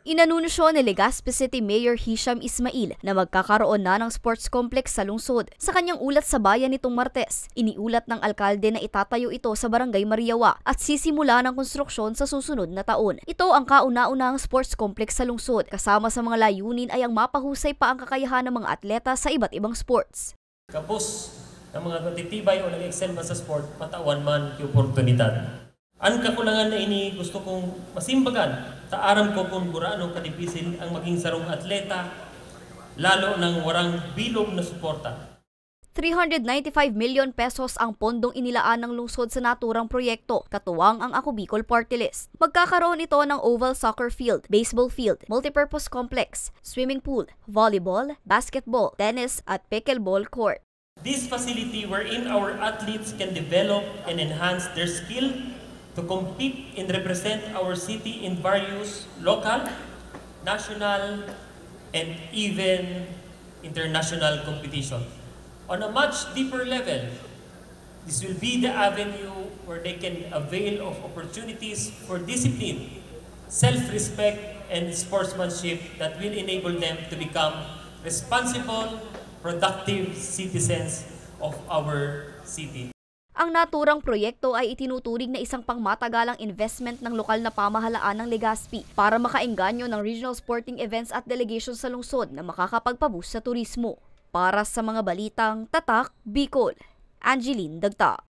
Inanunsyo ni Legazpi City Mayor Hisham Ismail na magkakaroon na ng sports complex sa lungsod. Sa kanyang ulat sa bayan nitong Martes, iniulat ng alkalde na itatayo ito sa Barangay Mariawa at sisimula ng konstruksyon sa susunod na taon. Ito ang kauna-unahang sports complex sa lungsod. Kasama sa mga layunin ay ang mapahusay pa ang kakayahan ng mga atleta sa iba't ibang sports. Kapos ng mga natitibay o nag-excel sa sport, matawan man yung oportunidad. Ang kakulangan na ini gusto kong masimbagan, taaram ko kung guraano kadipisil ang maging sarong atleta, lalo ng warang bilog na suporta. 395 million pesos ang pondong inilaan ng lungsod sa naturang proyekto, katuwang ang Ako Bicol Party List. Magkakaroon ito ng oval soccer field, baseball field, multipurpose complex, swimming pool, volleyball, basketball, tennis at pickleball court. This facility wherein our athletes can develop and enhance their skill to compete and represent our city in various local, national, and even international competition. On a much deeper level, this will be the avenue where they can avail of opportunities for discipline, self-respect, and sportsmanship that will enable them to become responsible, productive citizens of our city. Ang naturang proyekto ay itinuturing na isang pangmatagalang investment ng lokal na pamahalaan ng Legazpi para makaengganyo ng regional sporting events at delegations sa lungsod na makakapagpaboost sa turismo. Para sa mga balitang Tatak, Bicol, Angeline Dagta.